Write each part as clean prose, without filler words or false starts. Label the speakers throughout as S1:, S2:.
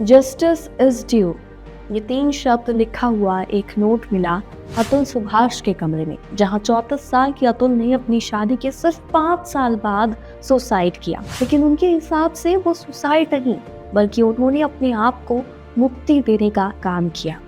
S1: Justice is due, ये 3 शब्द लिखा हुआ एक नोट मिला अतुल सुभाष के कमरे में, जहां 34 साल के अतुल ने अपनी शादी के सिर्फ 5 साल बाद सुसाइड किया। लेकिन उनके हिसाब से वो सुसाइड नहीं, बल्कि उन्होंने अपने आप को मुक्ति देने का काम किया।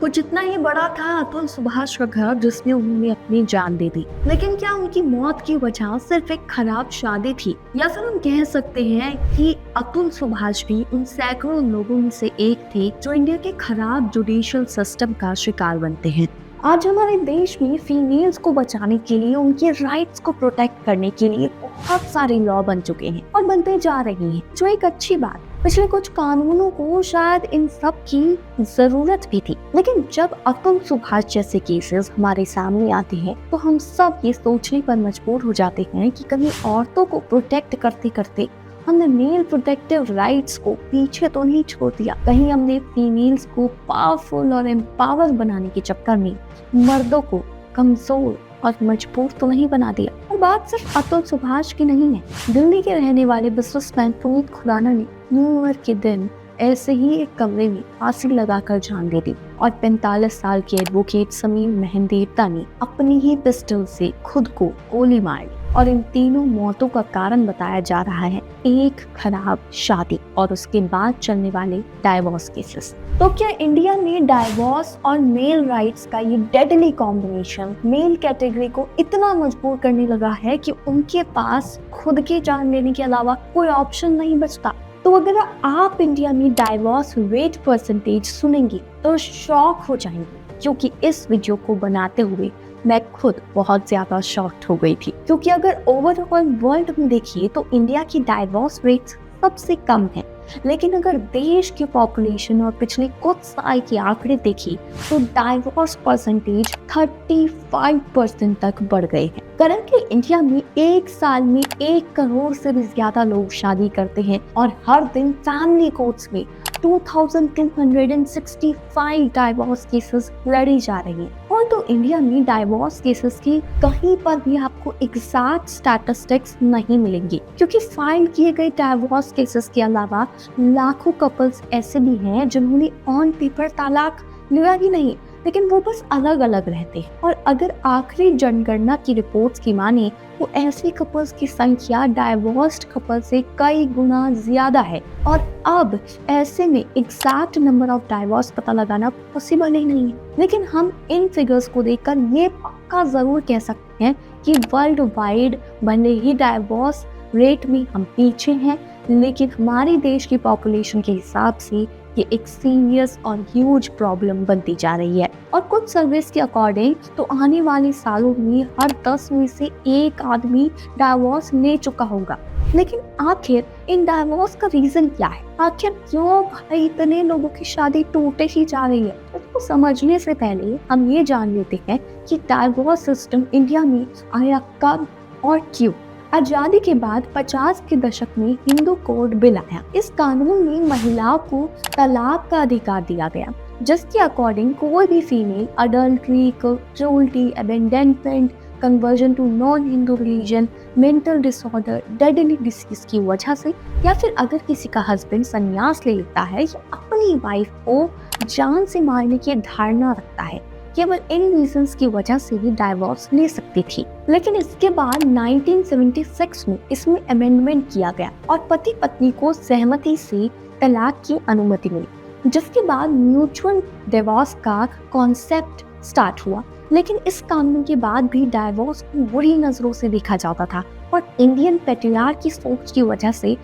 S1: वो जितना ही बड़ा था अतुल सुभाष का घर, जिसमें उन्होंने अपनी जान दे दी। लेकिन क्या उनकी मौत की वजह सिर्फ एक खराब शादी थी, या फिर हम कह सकते हैं कि अतुल सुभाष भी उन सैकड़ों लोगों में से एक थे जो इंडिया के खराब जुडिशियल सिस्टम का शिकार बनते हैं। आज हमारे देश में फीमेल्स को बचाने के लिए, उनके राइट्स को प्रोटेक्ट करने के लिए बहुत सारे लॉ बन चुके हैं और बनते जा रहे हैं, जो एक अच्छी बात। पिछले कुछ कानूनों को शायद इन सब की जरूरत भी थी, लेकिन जब अतुल सुभाष जैसे केसेस हमारे सामने आते हैं तो हम सब ये सोचने पर मजबूर हो जाते हैं कि कहीं औरतों को प्रोटेक्ट करते करते हमने मेल प्रोटेक्टिव राइट्स को पीछे तो नहीं छोड़ दिया। कहीं हमने फीमेल्स को पावरफुल और एम्पावर बनाने के चक्कर में मर्दों को कमजोर और मजबूर तो नहीं बना दिया। और बात सिर्फ अतुल सुभाष की नहीं है। दिल्ली के रहने वाले बिजनेसमैन पुनीत खुराना ने न्यू ईयर के दिन ऐसे ही एक कमरे में फांसी लगाकर जान दे दी, और 45 साल के एडवोकेट समीर मेहंदेता ने अपनी ही पिस्टल से खुद को गोली मार ली। और इन तीनों मौतों का कारण बताया जा रहा है एक खराब शादी और उसके बाद चलने वाले डाइवोर्स केसेस। तो क्या इंडिया में डाइवोर्स और मेल राइट्स का ये डेडली कॉम्बिनेशन मेल कैटेगरी को इतना मजबूर करने लगा है कि उनके पास खुद की जान लेने के अलावा कोई ऑप्शन नहीं बचता? तो अगर आप इंडिया में डाइवोर्स रेट परसेंटेज सुनेंगे तो शॉक हो जाएंगे, क्योंकि इस वीडियो को बनाते हुए मैं खुद बहुत ज्यादा शॉक्ड हो गई थी। क्योंकि अगर ओवरऑल वर्ल्ड में देखिए तो इंडिया की डाइवोर्स रेट सबसे कम है, लेकिन अगर देश की पॉपुलेशन और पिछले कुछ साल के आंकड़े देखिए तो डाइवोर्स परसेंटेज 35% तक बढ़ गए हैं। करंटली इंडिया में एक साल में 1 करोड़ से भी ज्यादा लोग शादी करते हैं और हर दिन फैमिली कोर्ट्स में 2265 डाइवोर्स केसेस लड़ी जा रही हैं। और तो इंडिया में डाइवोर्स केसेस की कहीं पर भी आपको एग्जैक्ट स्टैटिस्टिक्स नहीं मिलेंगी, क्योंकि फाइल किए गए डाइवोर्स केसेस के अलावा लाखों कपल्स ऐसे भी हैं जिन्होंने ऑन पेपर तलाक लिया ही नहीं, लेकिन वो बस अलग अलग रहते हैं। और अगर आखिरी जनगणना की रिपोर्ट्स की माने तो ऐसे कपल्स की संख्या डाइवोर्स्ड कपल से कई गुना ज्यादा है। और अब ऐसे में एग्जैक्ट नंबर ऑफ डाइवोर्स पता लगाना पॉसिबल ही नहीं है। लेकिन हम इन फिगर्स को देखकर ये पक्का जरूर कह सकते हैं कि वर्ल्ड वाइड भले ही डाइवोर्स रेट में हम पीछे हैं, लेकिन हमारे देश की पॉपुलेशन के हिसाब से ये एक सीरियस और ह्यूज प्रॉब्लम बनती जा रही है। और कुछ सर्वेस के अकॉर्डिंग तो आने वाले सालों में हर 10 में से 1 आदमी डाइवोर्स ले चुका होगा। लेकिन आखिर इन डाइवोर्स का रीजन क्या है? आखिर क्यों भाई इतने लोगों की शादी टूटे ही जा रही है? इसको समझने से पहले हम ये जान लेते हैं कि डाइवोर्स सिस्टम इंडिया में आया कब और क्यों। आजादी के बाद 50 के दशक में हिंदू कोड बिल आया। इस कानून में महिलाओं को तलाक का अधिकार दिया गया, जिसके अकॉर्डिंग कोई भी female adultery, cruelty, abandonment, conversion to non Hindu religion, mental disorder, deadly disease की वजह से, या फिर अगर किसी का हस्बैंड संन्यास ले लेता है या अपनी वाइफ को जान से मारने की धारणा रखता है, केवल इन रीजंस की वजह से ही डाइवोर्स ले सकती थी। लेकिन इसके बाद 1976 में इसमें अमेंडमेंट किया गया और पति पत्नी को सहमति से तलाक की अनुमति मिली, जिसके बाद म्यूचुअल डिवोर्स का कॉन्सेप्ट स्टार्ट हुआ। लेकिन इस कानून के बाद भी डाइवोर्स को बुरी नजरों से देखा जाता था, और इंडियन पैट्रियार्की की सोच की वजह से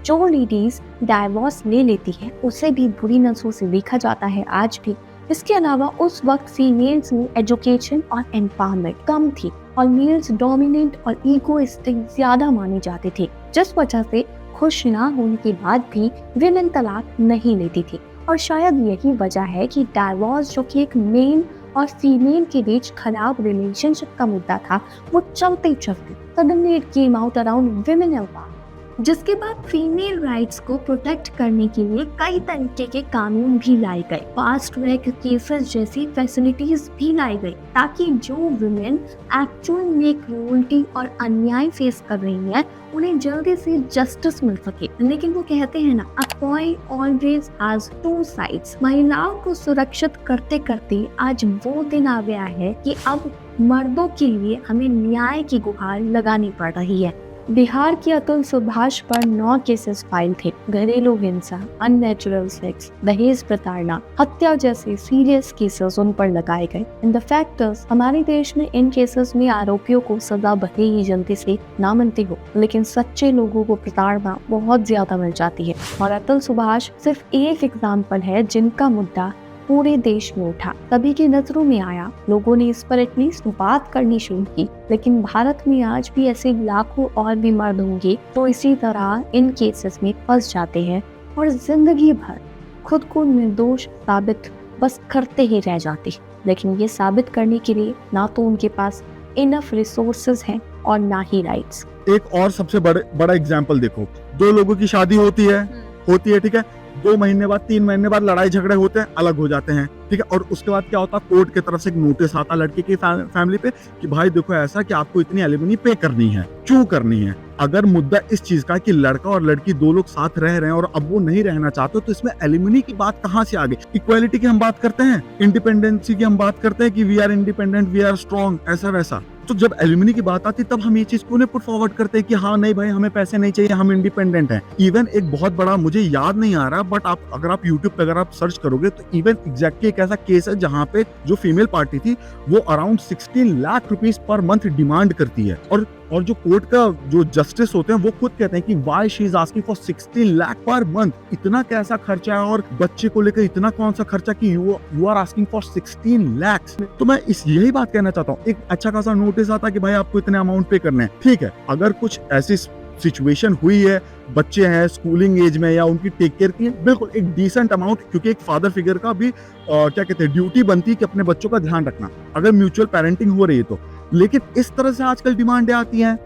S1: जो लेडीज डाइवोर्स ले लेती है उसे भी बुरी नजरों से देखा जाता है आज भी। इसके अलावा उस वक्त फीमेल्स में एजुकेशन और एम्पावरमेंट कम थी और मेल्स डोमिनेंट और ईगोइस्टिक ज्यादा माने जाते थे, जिस वजह से खुश ना होने के बाद भी विमेन तलाक नहीं लेती थी। और शायद यही वजह है कि डाइवोर्स, जो कि एक मेल और फीमेल के बीच खराब रिलेशनशिप का मुद्दा था, वो चलते चलते suddenly it came out around women empowerment. जिसके बाद फीमेल राइट्स को प्रोटेक्ट करने के लिए कई तरीके के कानून भी लाए गए, फास्ट ट्रैक केसेस जैसी फैसिलिटीज भी लाई गई, ताकि जो वुमेन एक्चुअल में क्रूरटी और अन्याय फेस कर रही है उन्हें जल्दी से जस्टिस मिल सके। लेकिन वो कहते हैं ना, अ coin always has two sides. महिलाओं को सुरक्षित करते करते आज वो दिन आ गया है कि अब मर्दों के लिए हमें न्याय की गुहार लगानी पड़ रही है। बिहार के अतुल सुभाष पर 9 केसेस फाइल थे। घरेलू हिंसा, अननेचुरल सेक्स, दहेज प्रताड़ना, हत्या जैसे सीरियस केसेस उन पर लगाए गए। इन द फैक्टर्स, हमारे देश में इन केसेस में आरोपियों को सजा भले ही जल्दी से ना मिलती हो, लेकिन सच्चे लोगों को प्रताड़ना बहुत ज्यादा मिल जाती है। और अतुल सुभाष सिर्फ एक एग्जाम्पल है जिनका मुद्दा पूरे देश में उठा, सभी की नजरों में आया, लोगों ने इस पर एटलीस्ट बात करनी शुरू की। लेकिन भारत में आज भी ऐसे लाखों और भी मर्द होंगे तो इसी तरह इन केसेस में फंस जाते हैं और जिंदगी भर खुद को निर्दोष साबित बस करते ही रह जाते। लेकिन ये साबित करने के लिए ना तो उनके पास इनफ रिसोर्सेज हैं और ना ही राइट्स।
S2: एक और सबसे बड़ा एग्जाम्पल देखो, 2 लोगों की शादी होती है, ठीक है, 2 महीने बाद 3 महीने बाद लड़ाई झगड़े होते हैं, अलग हो जाते हैं, ठीक है। और उसके बाद क्या होता है, कोर्ट की तरफ से एक नोटिस आता लड़के की फैमिली पे कि भाई देखो ऐसा कि आपको इतनी एलिमनी पे करनी है। क्यों करनी है? अगर मुद्दा इस चीज का कि लड़का और लड़की 2 लोग साथ रह रहे हैं और अब वो नहीं रहना चाहते, तो इसमें एलिमनी की बात कहाँ से आ गई? इक्वालिटी की हम बात करते हैं, इंडिपेंडेंसी की हम बात करते हैं कि we are independent, we are strong, ऐसा वैसा। तो जब एलिमनी की बात आती तब हम ये चीज क्यों पुट फॉरवर्ड करते हैं कि हाँ नहीं भाई हमें पैसे नहीं चाहिए, हम इंडिपेंडेंट हैं। इवन एक बहुत बड़ा, मुझे याद नहीं आ रहा, बट आप अगर आप यूट्यूब पे अगर आप सर्च करोगे तो इवन एग्जैक्टली एक ऐसा केस है जहाँ पे जो फीमेल पार्टी थी वो around 16 lakh rupees per month demand करती है। और जो कोर्ट का जो जस्टिस होते हैं वो खुद कहते हैं कि why she is asking for 16 lakh per month. इतना कैसा खर्चा है और बच्चे को लेकर इतना कौन सा खर्चा कि you are asking for 16 lakh. तो मैं यही बात कहना चाहता हूँ, एक अच्छा खासा नोटिस आता कि भाई आपको इतने अमाउंट पे करने हैं, ठीक है। अगर कुछ ऐसी सिचुएशन हुई है, बच्चे हैं स्कूलिंग एज में या उनकी टेक केयर की, बिल्कुल एक डिसेंट अमाउंट, क्योंकि एक फादर फिगर का भी क्या कहते हैं ड्यूटी बनती है कि अपने बच्चों का ध्यान रखना, अगर म्यूचुअल पेरेंटिंग हो रही है तो। लेकिन इस तरह से आजकल डिमांडें आती हैं,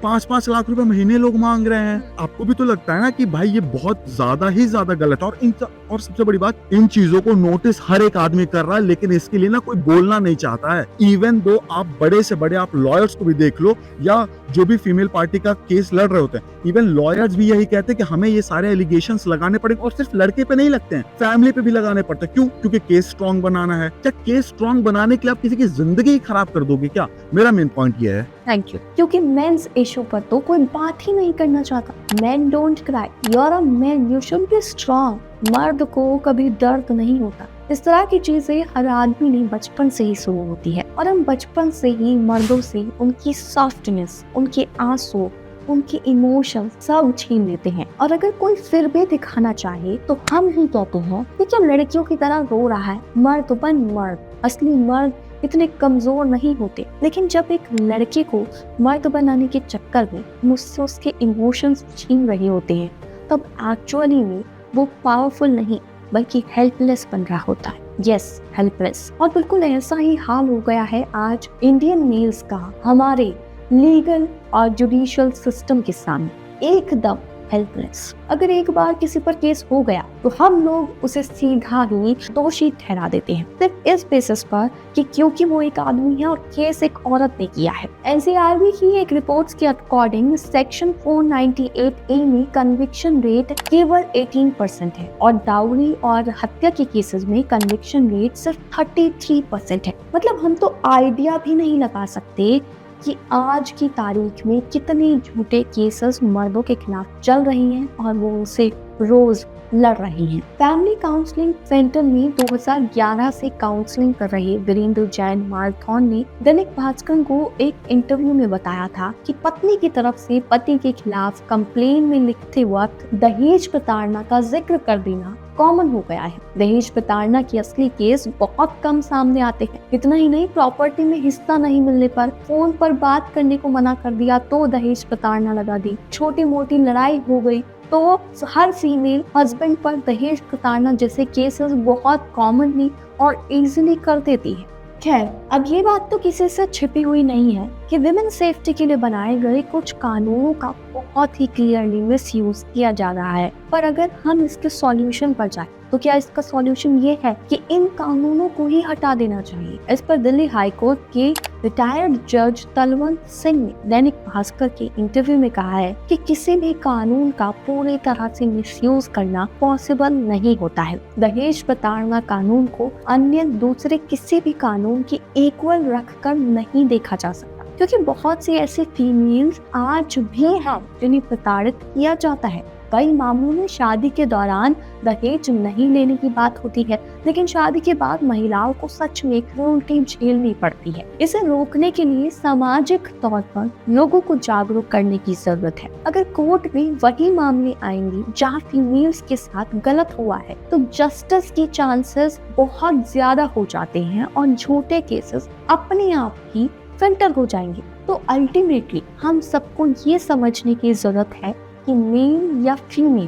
S2: 5-5 लाख रुपए महीने लोग मांग रहे हैं। आपको भी तो लगता है ना कि भाई ये बहुत ज्यादा गलत है। और सबसे बड़ी बात, इन चीजों को नोटिस हर एक आदमी कर रहा है, लेकिन इसके लिए ना कोई बोलना नहीं चाहता है। इवन दो आप बड़े से बड़े आप लॉयर्स को भी देख लो, या जो भी फीमेल पार्टी का केस लड़ रहे होते हैं, इवन लॉयर्स भी यही कहते हैं कि हमें ये सारे एलिगेशंस लगाने पड़ेंगे, और सिर्फ लड़के पे नहीं लगते हैं, फैमिली पे भी लगाने पड़ते हैं। क्यों? क्योंकि केस स्ट्रॉन्ग बनाना है। क्या केस स्ट्रॉन्ग बनाने के लिए आप किसी की जिंदगी ही खराब कर दोगे क्या? मेरा मेन पॉइंट ये है।
S1: Thank you. क्योंकि मेंस इशू पर तो कोई बात ही नहीं करना चाहता। Men don't cry. You're a man. You should be strong. मर्द को कभी दर्द नहीं होता। इस तरह की चीजें हर आदमी ने बचपन से ही शुरू होती है, और हम बचपन से ही मर्दों से उनकी सॉफ्टनेस, उनके आंसू, उनके इमोशन सब छीन लेते हैं। और अगर कोई फिर भी दिखाना चाहे तो हम ही कहते हैं कि क्या लड़कियों की तरह रो रहा है, मर्द बन मर्द। असली मर्द इतने कमजोर नहीं होते। लेकिन जब एक लड़के को मर्द बनाने के चक्कर में मुझसे उसके इमोशंस छीन रहे होते हैं, तब एक्चुअली में वो पावरफुल नहीं बल्कि हेल्पलेस बन रहा होता है। Yes, helpless. और बिल्कुल ऐसा ही हाल हो गया है आज इंडियन मेल्स का हमारे लीगल और जुडिशियल सिस्टम के सामने, एकदम हेल्पलेस। अगर एक बार किसी पर केस हो गया तो हम लोग उसे सीधा ही दोषी ठहरा देते हैं, सिर्फ इस बेसिस पर कि क्योंकि वो एक आदमी है और केस एक औरत ने किया है। एनसीआरबी की एक रिपोर्ट्स के अकॉर्डिंग सेक्शन 498A में कन्विक्शन रेट केवल 18% है, और डाउरी और हत्या के केसेस में कन्विक्शन रेट सिर्फ 33% है। मतलब हम तो आइडिया भी नहीं लगा सकते कि आज की तारीख में कितने झूठे केसेस मर्दों के खिलाफ चल रही हैं और वो उनसे रोज लड़ रही हैं। फैमिली काउंसलिंग सेंटर में 2011 से काउंसलिंग कर रहे वीरेंद्र जैन मारथॉन ने दैनिक भास्कर को एक इंटरव्यू में बताया था कि पत्नी की तरफ से पति के खिलाफ कंप्लेन में लिखते वक्त दहेज प्रताड़ना का जिक्र कर देना कॉमन हो गया है। दहेज प्रताड़ना के असली केस बहुत कम सामने आते हैं। इतना ही नहीं, प्रॉपर्टी में हिस्सा नहीं मिलने पर, फोन पर बात करने को मना कर दिया तो दहेज प्रताड़ना लगा दी, छोटी मोटी लड़ाई हो गई तो हर फीमेल हस्बैंड पर दहेज प्रताड़ना जैसे केसेस बहुत कॉमनली और इजीली कर देती है। खैर, अब ये बात तो किसी से छिपी हुई नहीं है कि विमेन सेफ्टी के लिए बनाए गए कुछ कानूनों का बहुत ही क्लियरली मिसयूज किया जा रहा है। पर अगर हम इसके सॉल्यूशन पर जाएं, तो क्या इसका सॉल्यूशन ये है कि इन कानूनों को ही हटा देना चाहिए? इस पर दिल्ली हाई कोर्ट के रिटायर्ड जज तलवंत सिंह ने दैनिक भास्कर के इंटरव्यू में कहा है कि किसी भी कानून का पूरी तरह से मिसयूज करना पॉसिबल नहीं होता है। दहेज प्रताड़ना कानून को अन्य दूसरे किसी भी कानून की इक्वल रखकर नहीं देखा जा सकता, क्योंकि बहुत सी ऐसी फीमेल्स आज भी हैं जिन्हें प्रताड़ित किया जाता है। कई मामलों में शादी के दौरान दहेज नहीं लेने की बात होती है, लेकिन शादी के बाद महिलाओं को सच में क्रूरता झेलनी पड़ती है। इसे रोकने के लिए सामाजिक तौर पर लोगों को जागरूक करने की जरूरत है। अगर कोर्ट में वही मामले आएंगे जहां फीमेल्स के साथ गलत हुआ है, तो जस्टिस की चांसेस बहुत ज्यादा हो जाते हैं और झूठे केसेस अपने आप ही फिल्टर हो जाएंगे। तो अल्टीमेटली हम सबको ये समझने की जरूरत है कि मेल या फीमेल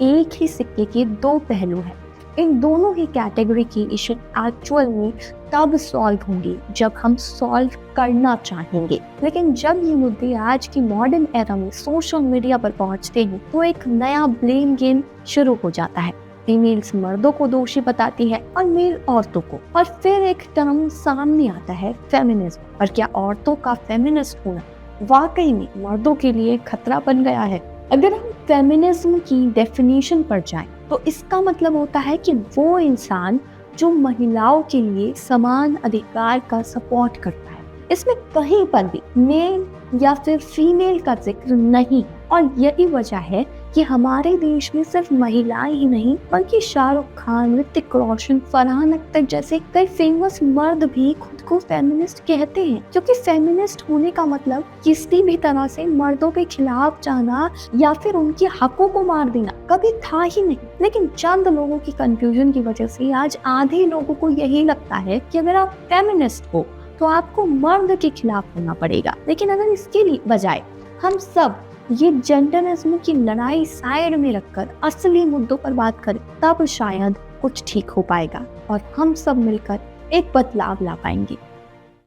S1: एक ही सिक्के के दो पहलू हैं। इन दोनों ही कैटेगरी की इशू एक्चुअल में तब सॉल्व होंगे जब हम सॉल्व करना चाहेंगे। लेकिन जब ये मुद्दे आज की मॉडर्न एरा में सोशल मीडिया पर पहुंचते हैं, तो एक नया ब्लेम गेम शुरू हो जाता है। फीमेल्स मर्दों को दोषी बताती है और मेल औरतों को। और फिर एक टर्म सामने आता है, फेमिनिज्म। और क्या औरतों का फेमिनिस्ट होना वाकई में मर्दों के लिए खतरा बन गया है? अगर हम फेमिनिज्म की डेफिनेशन पर जाएं, तो इसका मतलब होता है कि वो इंसान जो महिलाओं के लिए समान अधिकार का सपोर्ट करता है। इसमें कहीं पर भी मेल या फिर फीमेल का जिक्र नहीं। और यही वजह है कि हमारे देश में सिर्फ महिलाएं ही नहीं, बल्कि शाहरुख खान, ऋतिक रोशन, फरहान अख्तर जैसे कई फेमस मर्द भी खुद को फेमिनिस्ट कहते हैं। क्योंकि फेमिनिस्ट होने का मतलब किसी भी तरह से मर्दों के खिलाफ जाना या फिर उनके हकों को मार देना कभी था ही नहीं। लेकिन चंद लोगों की कंफ्यूजन की वजह से आज आधे लोगों को यही लगता है कि अगर आप फेमिनिस्ट हो तो आपको मर्द के खिलाफ होना पड़ेगा। लेकिन अगर इसके लिए बजाय हम सब ये जेंडरिज्म की लड़ाई साइड में रखकर असली मुद्दों पर बात करें, तब शायद कुछ ठीक हो पाएगा और हम सब मिलकर एक बदलाव ला पाएंगे।